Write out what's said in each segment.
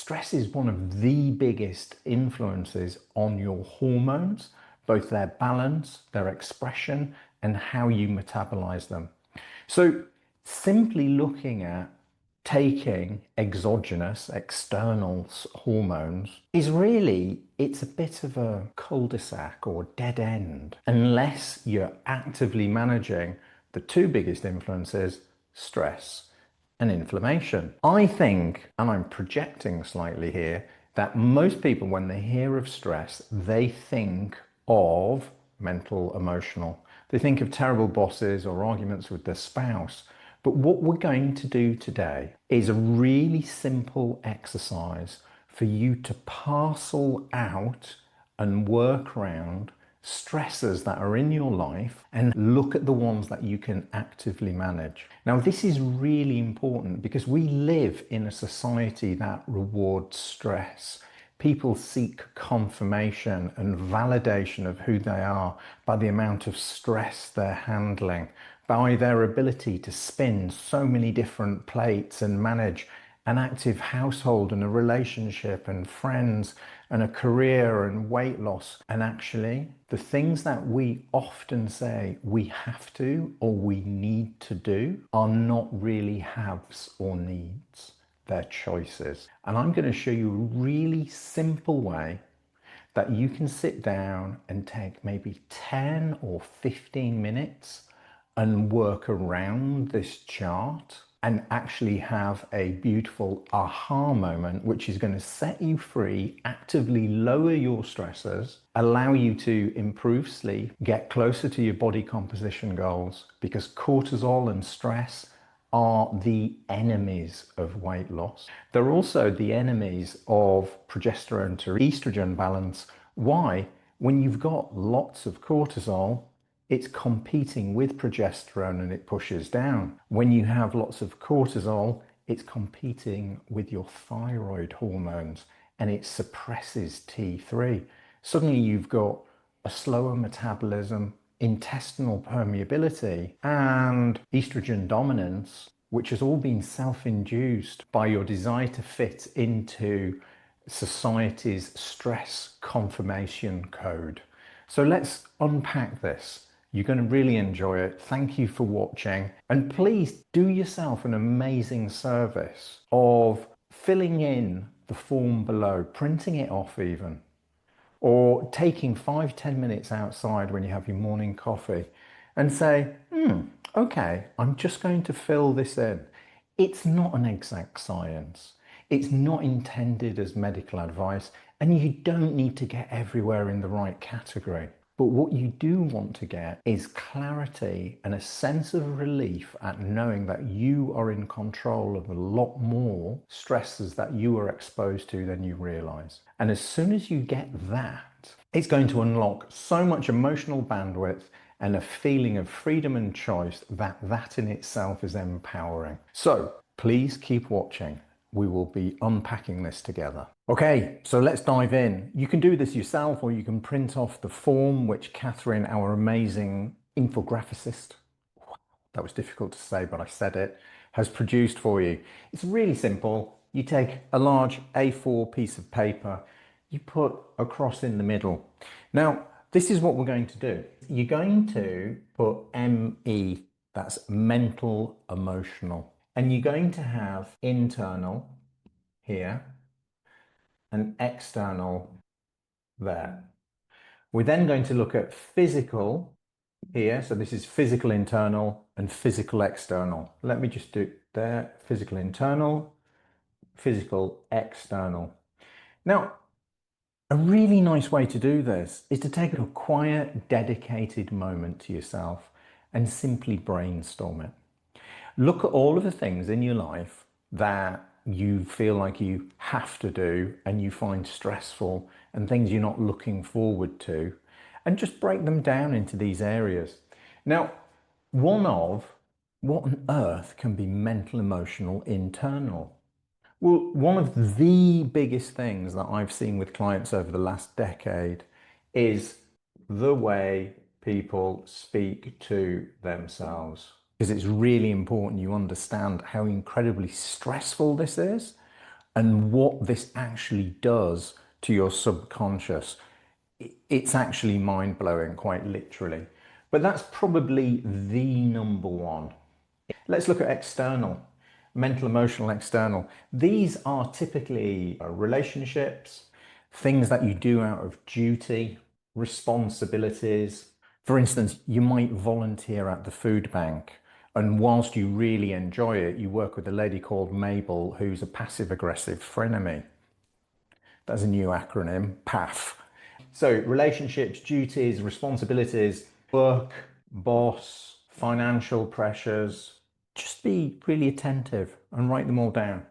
stress is one of the biggest influences on your hormones, both their balance, their expression, and how you metabolize them. So simply looking at taking exogenous, external hormones is really, it's a bit of a cul-de-sac or dead end unless you're actively managing the two biggest influences, stress and inflammation. I think, and I'm projecting slightly here, that most people, when they hear of stress, they think of mental, emotional. They think of terrible bosses or arguments with their spouse. But what we're going to do today is a really simple exercise for you to parcel out and work around stressors that are in your life and look at the ones that you can actively manage. Now, this is really important because we live in a society that rewards stress. People seek confirmation and validation of who they are by the amount of stress they're handling, by their ability to spin so many different plates and manage an active household and a relationship and friends and a career and weight loss. And actually, the things that we often say we have to or we need to do are not really haves or needs. They're choices. And I'm going to show you a really simple way that you can sit down and take maybe 10 or 15 minutes and work around this chart and actually have a beautiful aha moment, which is going to set you free, actively lower your stressors, allow you to improve sleep, get closer to your body composition goals, because cortisol and stress are the enemies of weight loss. They're also the enemies of progesterone to estrogen balance. Why? When you've got lots of cortisol, it's competing with progesterone and it pushes down. When you have lots of cortisol, it's competing with your thyroid hormones and it suppresses T3. Suddenly you've got a slower metabolism, intestinal permeability, and estrogen dominance, which has all been self-induced by your desire to fit into society's stress confirmation code. So let's unpack this. You're going to really enjoy it. Thank you for watching. And please do yourself an amazing service of filling in the form below, printing it off even, or taking 5-10 minutes outside when you have your morning coffee and say, okay, I'm just going to fill this in. It's not an exact science. It's not intended as medical advice, and you don't need to get everywhere in the right category. But what you do want to get is clarity and a sense of relief at knowing that you are in control of a lot more stresses that you are exposed to than you realize. And as soon as you get that, it's going to unlock so much emotional bandwidth and a feeling of freedom and choice that in itself is empowering. So please keep watching. We will be unpacking this together. Okay, so let's dive in. You can do this yourself or you can print off the form which Catherine, our amazing infographicist, that was difficult to say, but I said it, has produced for you. It's really simple. You take a large A4 piece of paper, you put a cross in the middle. Now, this is what we're going to do. You're going to put ME, that's mental, emotional. And you're going to have internal here and external there. We're then going to look at physical here. So this is physical internal and physical external. Let me just do it there. Physical internal, physical external. Now, a really nice way to do this is to take a quiet, dedicated moment to yourself and simply brainstorm it. Look at all of the things in your life that you feel like you have to do and you find stressful and things you're not looking forward to, and just break them down into these areas. Now, what on earth can be mental, emotional, internal? Well, one of the biggest things that I've seen with clients over the last decade is the way people speak to themselves. Because it's really important you understand how incredibly stressful this is and what this actually does to your subconscious. It's actually mind-blowing, quite literally. But that's probably the number one. Let's look at external, mental, emotional, external. These are typically relationships, things that you do out of duty, responsibilities. For instance, you might volunteer at the food bank, and whilst you really enjoy it, you work with a lady called Mabel, who's a passive-aggressive frenemy. That's a new acronym, PAF. So relationships, duties, responsibilities, work, boss, financial pressures. Just be really attentive and write them all down.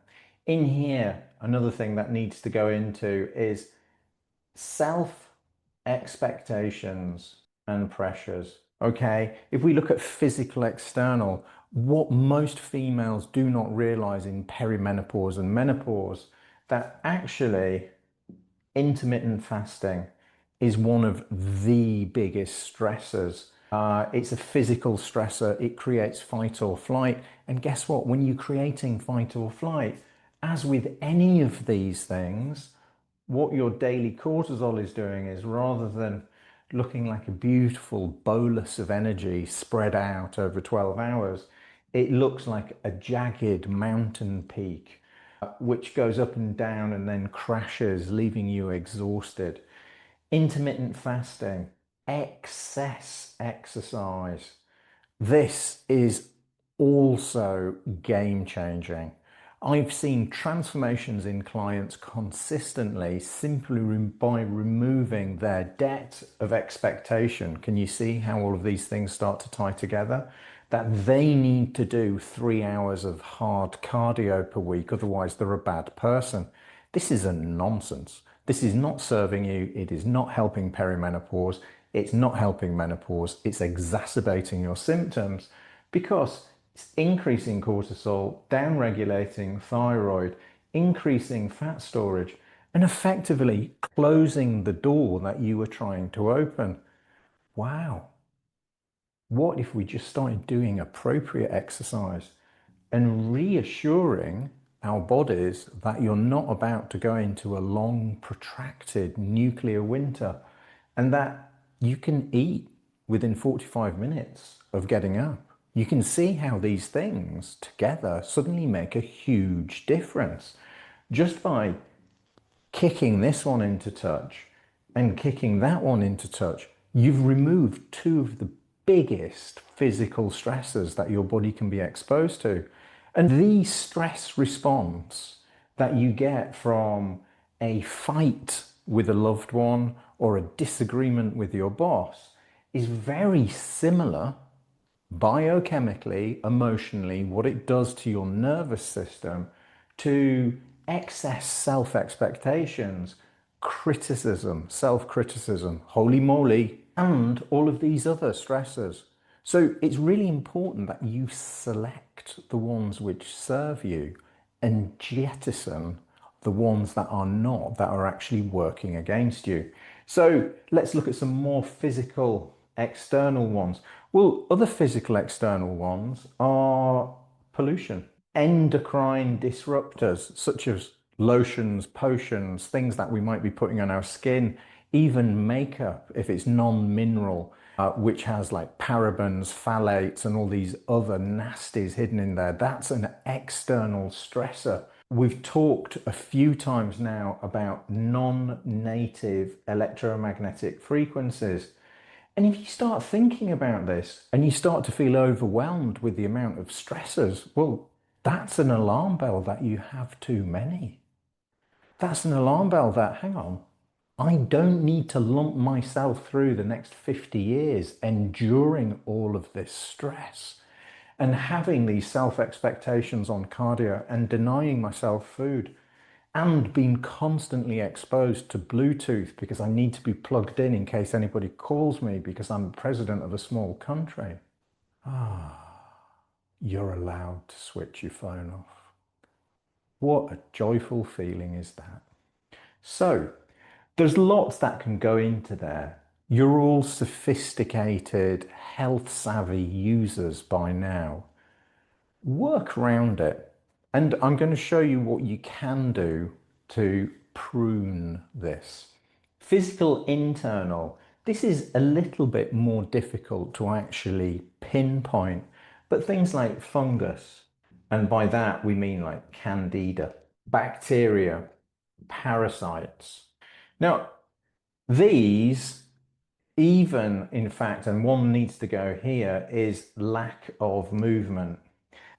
In here, another thing that needs to go into is self expectations and pressures. Okay, if we look at physical external, what most females do not realize in perimenopause and menopause, that actually intermittent fasting is one of the biggest stressors. It's a physical stressor. It creates fight or flight. And guess what? When you're creating fight or flight, as with any of these things, what your daily cortisol is doing is, rather than looking like a beautiful bolus of energy spread out over 12 hours, it looks like a jagged mountain peak which goes up and down and then crashes, leaving you exhausted. Intermittent fasting, excess exercise. This is also game changing. I've seen transformations in clients consistently simply by removing their debt of expectation. Can you see how all of these things start to tie together? That they need to do 3 hours of hard cardio per week, otherwise they're a bad person. This is a nonsense. This is not serving you. It is not helping perimenopause. It's not helping menopause. It's exacerbating your symptoms because it's increasing cortisol, downregulating thyroid, increasing fat storage, and effectively closing the door that you were trying to open. Wow. What if we just started doing appropriate exercise and reassuring our bodies that you're not about to go into a long, protracted nuclear winter and that you can eat within 45 minutes of getting up? You can see how these things together suddenly make a huge difference just by kicking this one into touch and kicking that one into touch. You've removed two of the biggest physical stressors that your body can be exposed to. And the stress response that you get from a fight with a loved one or a disagreement with your boss is very similar biochemically, emotionally, what it does to your nervous system, to excess self expectations, criticism, self criticism, holy moly, and all of these other stressors. So it's really important that you select the ones which serve you and jettison the ones that are not, that are actually working against you. So let's look at some more physical external ones. Well, other physical external ones are pollution, endocrine disruptors, such as lotions, potions, things that we might be putting on our skin, even makeup, if it's non-mineral, which has like parabens, phthalates, and all these other nasties hidden in there. That's an external stressor. We've talked a few times now about non-native electromagnetic frequencies. And if you start thinking about this and you start to feel overwhelmed with the amount of stressors, well, that's an alarm bell that you have too many. That's an alarm bell that, hang on, I don't need to lump myself through the next 50 years enduring all of this stress and having these self expectations on cardio and denying myself food and being constantly exposed to Bluetooth because I need to be plugged in case anybody calls me because I'm president of a small country. You're allowed to switch your phone off. What a joyful feeling is that? So, there's lots that can go into there. You're all sophisticated, health savvy users by now. Work around it And I'm going to show you what you can do to prune this. Physical internal. This is a little bit more difficult to actually pinpoint, but things like fungus, and by that we mean like candida, bacteria, parasites. Now, these even, in fact, and one needs to go here, is lack of movement.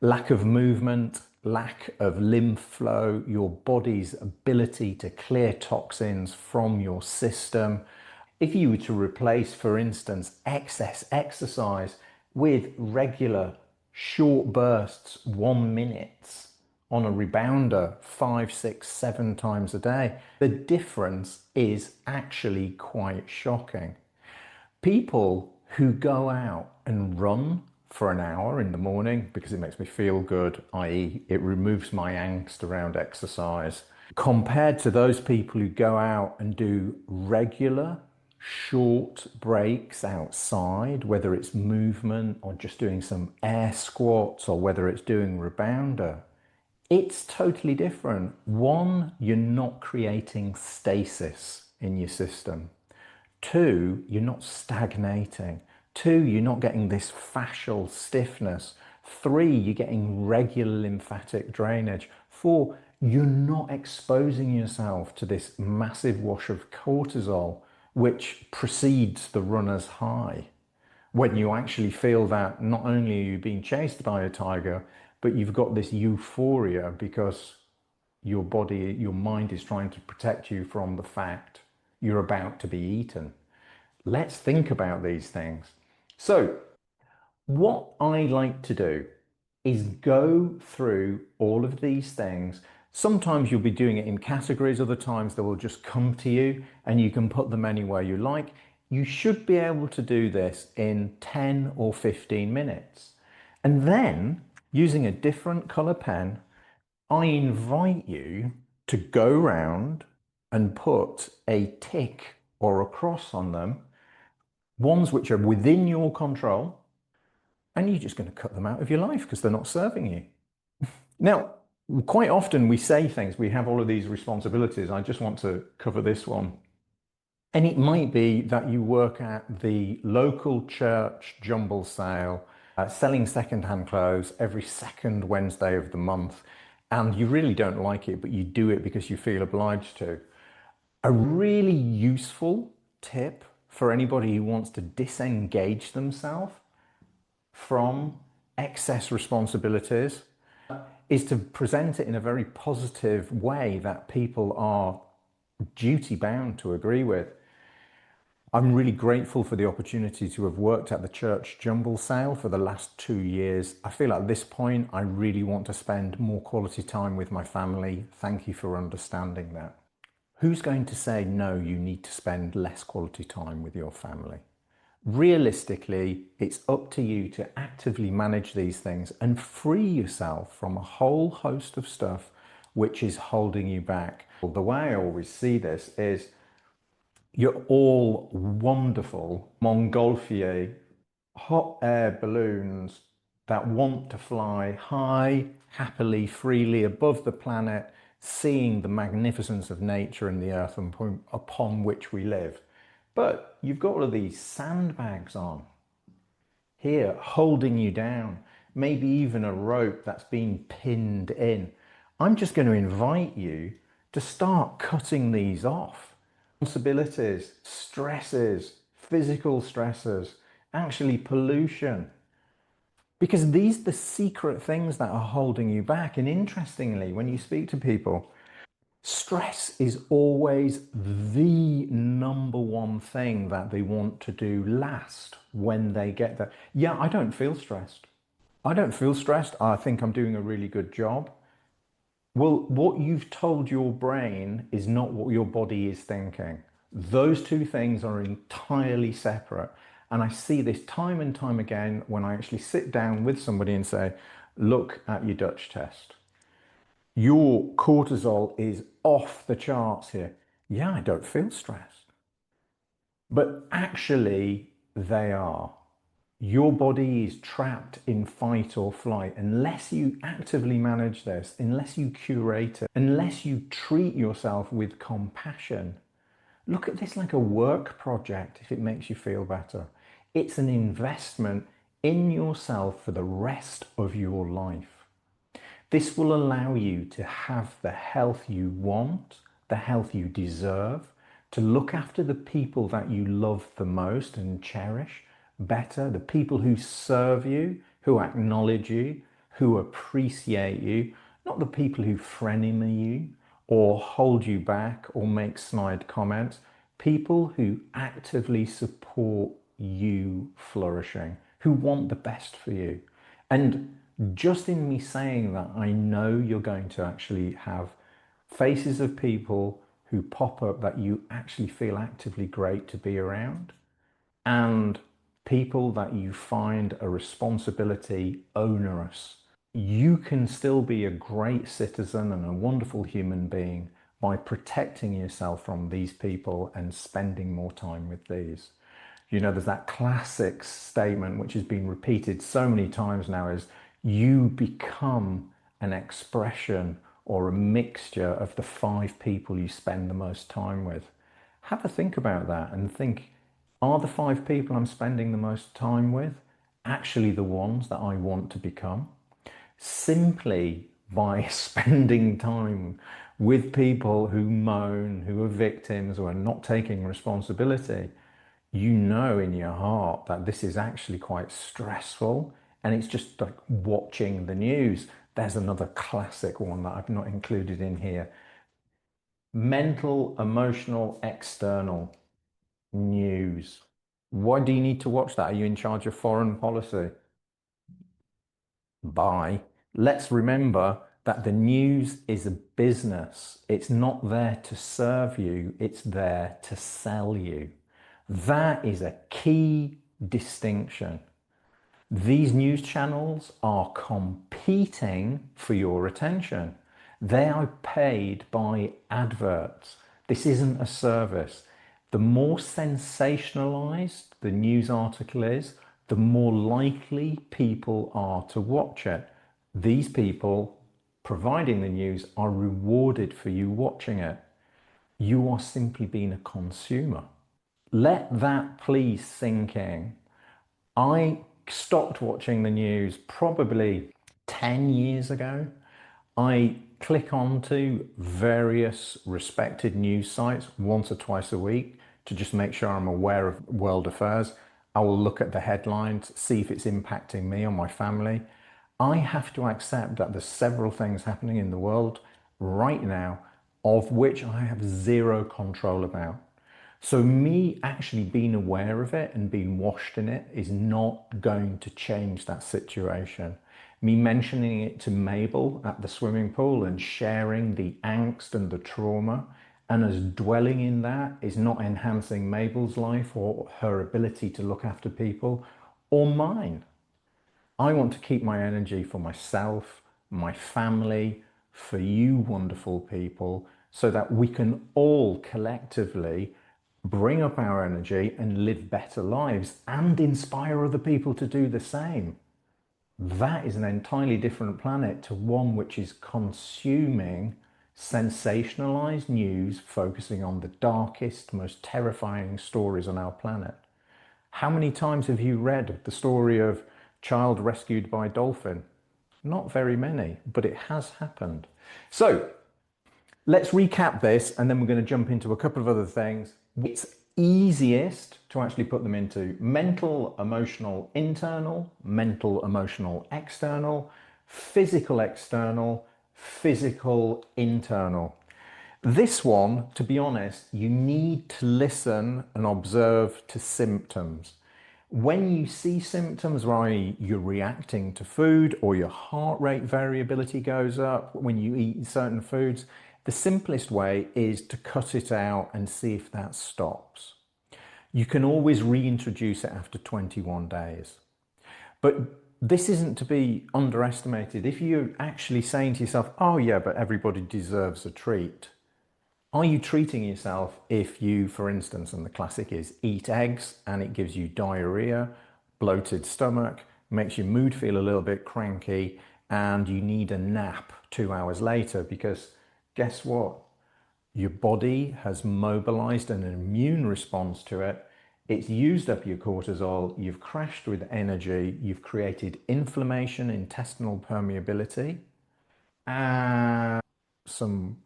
Lack of movement, lack of lymph flow, your body's ability to clear toxins from your system. If you were to replace, for instance, excess exercise with regular short bursts, 1 minute on a rebounder 5, 6, 7 times a day, the difference is actually quite shocking. People who go out and run for an hour in the morning because it makes me feel good, i.e., it removes my angst around exercise, compared to those people who go out and do regular short breaks outside, whether it's movement or just doing some air squats or whether it's doing rebounder, it's totally different. One, you're not creating stasis in your system. Two, you're not stagnating. Two, you're not getting this fascial stiffness. Three, you're getting regular lymphatic drainage. Four, you're not exposing yourself to this massive wash of cortisol, which precedes the runner's high. When you actually feel that not only are you being chased by a tiger, but you've got this euphoria because your body, your mind is trying to protect you from the fact you're about to be eaten. Let's think about these things. So, what I like to do is go through all of these things. Sometimes you'll be doing it in categories, other times they will just come to you and you can put them anywhere you like. You should be able to do this in 10 or 15 minutes. And then, using a different color pen, I invite you to go round and put a tick or a cross on them, ones which are within your control, and you're just going to cut them out of your life because they're not serving you. Now, quite often we say things, we have all of these responsibilities. I just want to cover this one. And it might be that you work at the local church jumble sale, selling secondhand clothes every second Wednesday of the month, and you really don't like it, but you do it because you feel obliged to. A really useful tip for anybody who wants to disengage themselves from excess responsibilities is to present it in a very positive way that people are duty bound to agree with. I'm really grateful for the opportunity to have worked at the church jumble sale for the last 2 years. I feel at this point I really want to spend more quality time with my family. Thank you for understanding that. Who's going to say no, you need to spend less quality time with your family? Realistically, it's up to you to actively manage these things and free yourself from a whole host of stuff which is holding you back. The way I always see this is you're all wonderful montgolfier hot air balloons that want to fly high, happily, freely above the planet, seeing the magnificence of nature and the earth upon which we live. But you've got all of these sandbags on here holding you down, maybe even a rope that's been pinned in. I'm just going to invite you to start cutting these off. Responsibilities, stresses, physical stressors, actually pollution. Because these are the secret things that are holding you back. And interestingly, when you speak to people, stress is always the number one thing that they want to do last when they get there. Yeah, I don't feel stressed. I don't feel stressed. I think I'm doing a really good job. Well, what you've told your brain is not what your body is thinking. Those two things are entirely separate. And I see this time and time again when I actually sit down with somebody and say, look at your Dutch test. Your cortisol is off the charts here. Yeah, I don't feel stressed. But actually, they are. Your body is trapped in fight or flight. Unless you actively manage this, unless you curate it, unless you treat yourself with compassion, look at this like a work project if it makes you feel better. It's an investment in yourself for the rest of your life. This will allow you to have the health you want, the health you deserve, to look after the people that you love the most and cherish better, the people who serve you, who acknowledge you, who appreciate you, not the people who frenemy you or hold you back or make snide comments, people who actively support you flourishing, who want the best for you. And just in me saying that, I know you're going to actually have faces of people who pop up that you actually feel actively great to be around, and people that you find a responsibility onerous. You can still be a great citizen and a wonderful human being by protecting yourself from these people and spending more time with these. You know, there's that classic statement which has been repeated so many times now, is you become an expression or a mixture of the 5 people you spend the most time with. Have a think about that and think, are the 5 people I'm spending the most time with actually the ones that I want to become? Simply by spending time with people who moan, who are victims, who are not taking responsibility, you know in your heart that this is actually quite stressful, and it's just like watching the news. There's another classic one that I've not included in here. Mental, emotional, external news. Why do you need to watch that? Are you in charge of foreign policy? Bye. Let's remember that the news is a business. It's not there to serve you, it's there to sell you. That is a key distinction. These news channels are competing for your attention. They are paid by adverts. This isn't a service. The more sensationalized the news article is, the more likely people are to watch it. These people providing the news are rewarded for you watching it. You are simply being a consumer. Let that please sink in. I stopped watching the news probably 10 years ago. I click onto various respected news sites once or twice a week to just make sure I'm aware of world affairs. I will look at the headlines, see if it's impacting me or my family. I have to accept that there's several things happening in the world right now of which I have zero control about. So me actually being aware of it and being washed in it is not going to change that situation. Me mentioning it to Mabel at the swimming pool and sharing the angst and the trauma and us dwelling in that is not enhancing Mabel's life or her ability to look after people or mine. I want to keep my energy for myself, my family, for you wonderful people, so that we can all collectively bring up our energy and live better lives and inspire other people to do the same. That is an entirely different planet to one which is consuming sensationalized news, focusing on the darkest, most terrifying stories on our planet. How many times have you read the story of child rescued by dolphin? Not very many, but it has happened. So let's recap this, and then we're going to jump into a couple of other things. It's easiest to actually put them into mental, emotional, internal, mental, emotional, external, physical, external, physical, internal. This one, to be honest, you need to listen and observe to symptoms. When you see symptoms where you're reacting to food or your heart rate variability goes up when you eat certain foods, the simplest way is to cut it out and see if that stops. You can always reintroduce it after 21 days. But this isn't to be underestimated. If you're actually saying to yourself, oh yeah, but everybody deserves a treat, are you treating yourself if you, for instance, and the classic is eat eggs and it gives you diarrhea, bloated stomach, makes your mood feel a little bit cranky, and you need a nap 2 hours later because guess what? Your body has mobilized an immune response to it. It's used up your cortisol, you've crashed with energy, you've created inflammation, intestinal permeability, and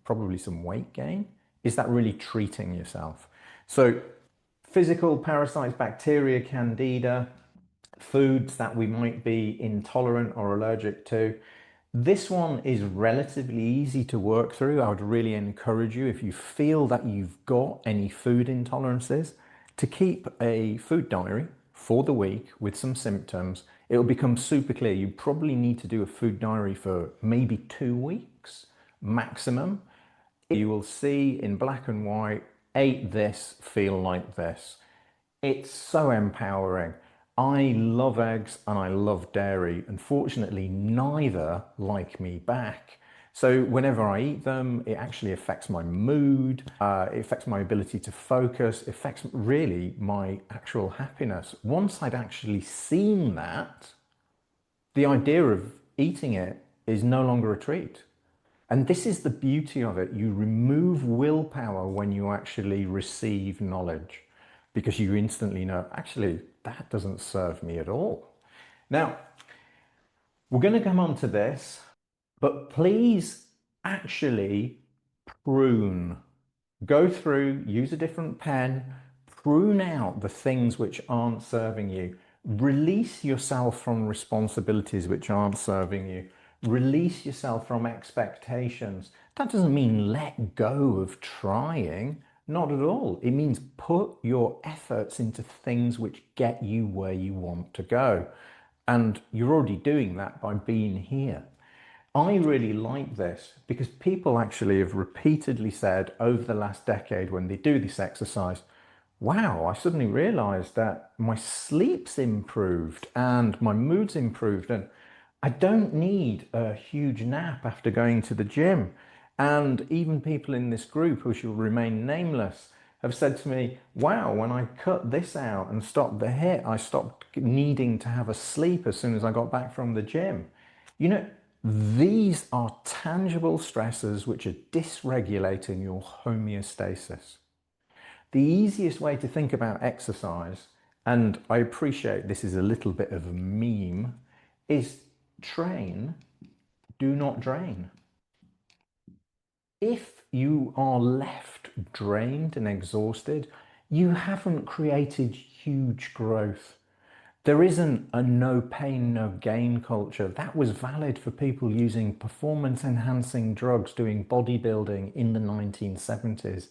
probably some weight gain. Is that really treating yourself? So physical parasites, bacteria, candida, foods that we might be intolerant or allergic to. This one is relatively easy to work through. I would really encourage you, if you feel that you've got any food intolerances, to keep a food diary for the week with some symptoms. It'll become super clear. You probably need to do a food diary for maybe 2 weeks maximum. You will see in black and white, ate this, feel like this. It's so empowering. I love eggs and I love dairy. Unfortunately, neither like me back. So whenever I eat them, it actually affects my mood, it affects my ability to focus, it affects really my actual happiness. Once I'd actually seen that, the idea of eating it is no longer a treat. And this is the beauty of it. You remove willpower when you actually receive knowledge because you instantly know, actually, that doesn't serve me at all. Now, we're going to come on to this, but please actually prune. Go through, use a different pen, prune out the things which aren't serving you. Release yourself from responsibilities which aren't serving you. Release yourself from expectations. That doesn't mean let go of trying, not at all. It means put your efforts into things which get you where you want to go. And you're already doing that by being here. I really like this because people actually have repeatedly said over the last decade when they do this exercise, wow, I suddenly realized that my sleep's improved and my mood's improved and I don't need a huge nap after going to the gym. And even people in this group who shall remain nameless have said to me, wow, when I cut this out and stopped the hit, I stopped needing to have a sleep as soon as I got back from the gym. You know, these are tangible stressors which are dysregulating your homeostasis. The easiest way to think about exercise, and I appreciate this is a little bit of a meme, is train, do not drain. If you are left drained and exhausted, you haven't created huge growth. There isn't a no pain, no gain culture. That was valid for people using performance enhancing drugs, doing bodybuilding in the 1970s.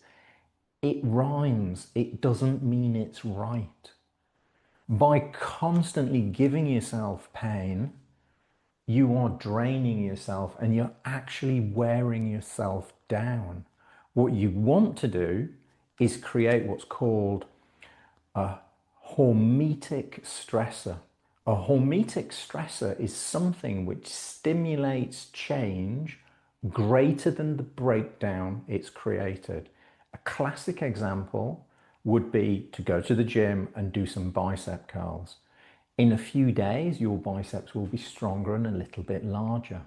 It rhymes. It doesn't mean it's right. By constantly giving yourself pain, you are draining yourself and you're actually wearing yourself down. What you want to do is create what's called a hormetic stressor. A hormetic stressor is something which stimulates change greater than the breakdown it's created. A classic example would be to go to the gym and do some bicep curls. In a few days, your biceps will be stronger and a little bit larger.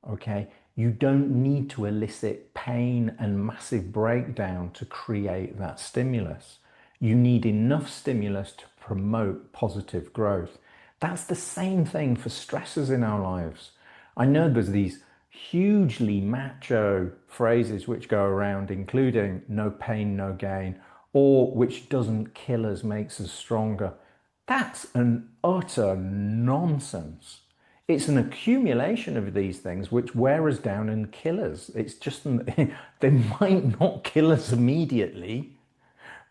Okay, you don't need to elicit pain and massive breakdown to create that stimulus. You need enough stimulus to promote positive growth. That's the same thing for stressors in our lives. I know there's these hugely macho phrases which go around, including no pain, no gain, or which doesn't kill us, makes us stronger. That's an utter nonsense. It's an accumulation of these things which wear us down and kill us. It's just, they might not kill us immediately,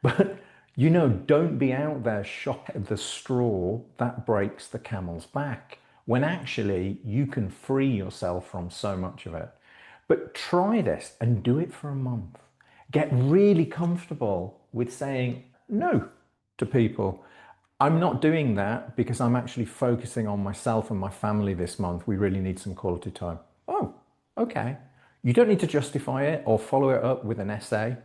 but you know, don't be out there shopping at the straw that breaks the camel's back, when actually you can free yourself from so much of it. But try this and do it for a month. Get really comfortable with saying no to people. I'm not doing that because I'm actually focusing on myself and my family this month. We really need some quality time. Oh, okay. You don't need to justify it or follow it up with an essay.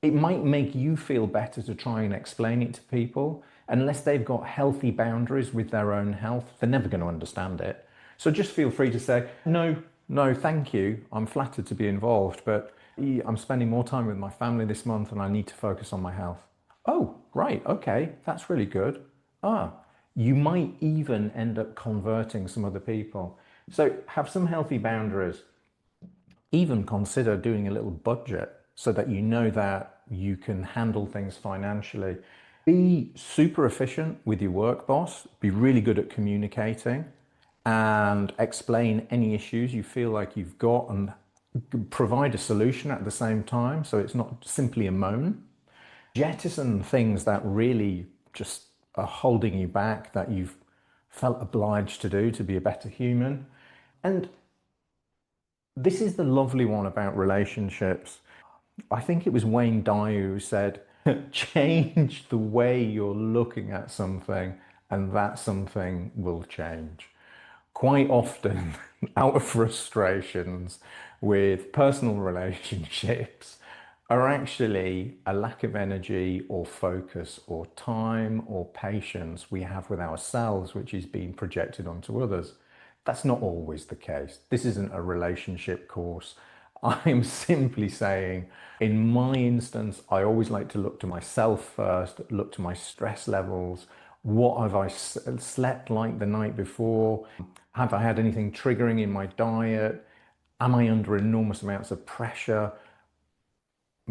It might make you feel better to try and explain it to people. unless they've got healthy boundaries with their own health, they're never going to understand it. So just feel free to say, no, no, thank you. I'm flattered to be involved, but I'm spending more time with my family this month and I need to focus on my health. Oh, right, okay, that's really good. Ah, you might even end up converting some other people. So have some healthy boundaries. Even consider doing a little budget so that you know that you can handle things financially. Be super efficient with your work boss, be really good at communicating and explain any issues you feel like you've got and provide a solution at the same time so it's not simply a moan. Jettison things that really just are holding you back that you've felt obliged to do to be a better human. And this is the lovely one about relationships. I think it was Wayne Dyer who said, change the way you're looking at something, and that something will change. Quite often, out of frustrations with personal relationships, are actually a lack of energy or focus or time or patience we have with ourselves, which is being projected onto others. That's not always the case. This isn't a relationship course. I'm simply saying, in my instance, I always like to look to myself first, look to my stress levels. What have I slept like the night before? Have I had anything triggering in my diet? Am I under enormous amounts of pressure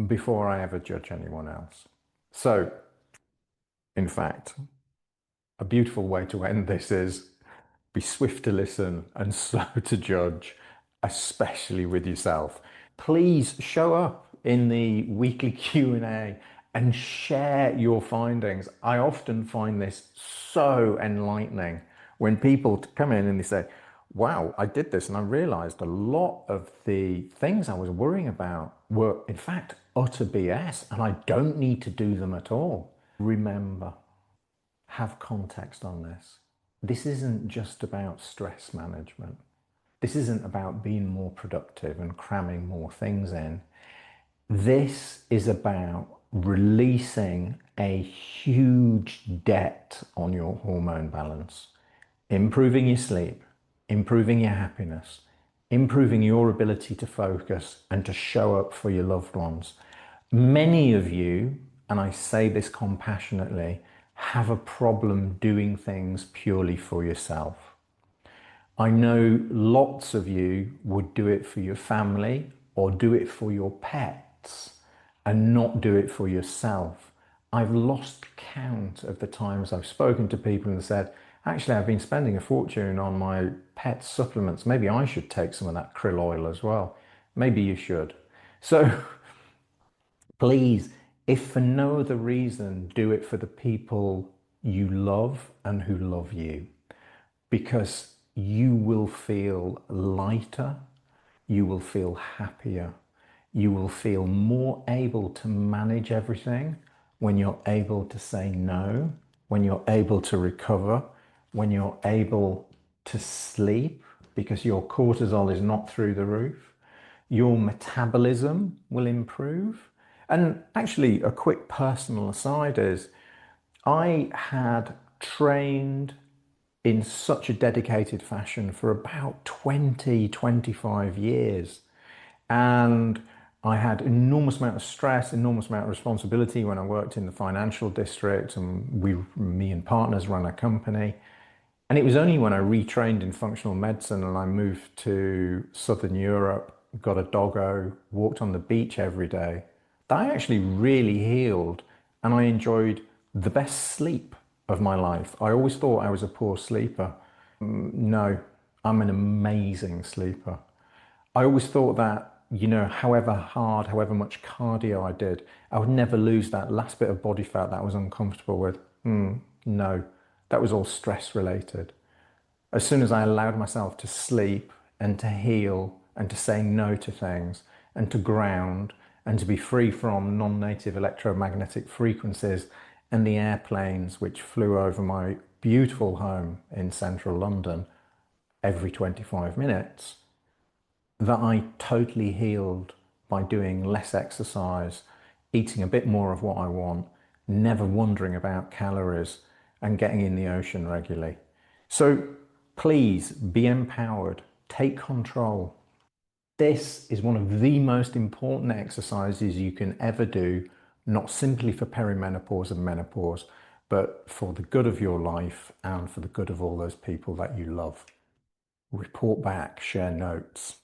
before I ever judge anyone else? So, in fact, a beautiful way to end this is be swift to listen and slow to judge, especially with yourself. Please show up in the weekly Q&A and share your findings. I often find this so enlightening when people come in and they say, wow, I did this and I realized a lot of the things I was worrying about were in fact utter BS and I don't need to do them at all. Remember, have context on this. This isn't just about stress management. This isn't about being more productive and cramming more things in. This is about releasing a huge debt on your hormone balance, improving your sleep, improving your happiness, improving your ability to focus and to show up for your loved ones. Many of you, and I say this compassionately, have a problem doing things purely for yourself. I know lots of you would do it for your family or do it for your pets and not do it for yourself. I've lost count of the times I've spoken to people and said, actually, I've been spending a fortune on my pet supplements. Maybe I should take some of that krill oil as well. Maybe you should. So please, if for no other reason, do it for the people you love and who love you, because you will feel lighter, you will feel happier, you will feel more able to manage everything when you're able to say no, when you're able to recover, when you're able to sleep because your cortisol is not through the roof. Your metabolism will improve. And actually, a quick personal aside is I had trained in such a dedicated fashion for about 20-25 years. And I had enormous amount of stress, enormous amount of responsibility when I worked in the financial district and me and partners ran a company. And it was only when I retrained in functional medicine and I moved to Southern Europe, got a doggo, walked on the beach every day, that I actually really healed and I enjoyed the best sleep of my life. I always thought I was a poor sleeper. No, I'm an amazing sleeper. I always thought that, however hard, however much cardio I did, I would never lose that last bit of body fat that I was uncomfortable with. No, that was all stress related. As soon as I allowed myself to sleep and to heal and to say no to things and to ground and to be free from non-native electromagnetic frequencies and the airplanes which flew over my beautiful home in central London every 25 minutes, that I totally healed by doing less exercise, eating a bit more of what I want, never wondering about calories, and getting in the ocean regularly. So please be empowered, take control. This is one of the most important exercises you can ever do, not simply for perimenopause and menopause, but for the good of your life and for the good of all those people that you love. Report back, share notes.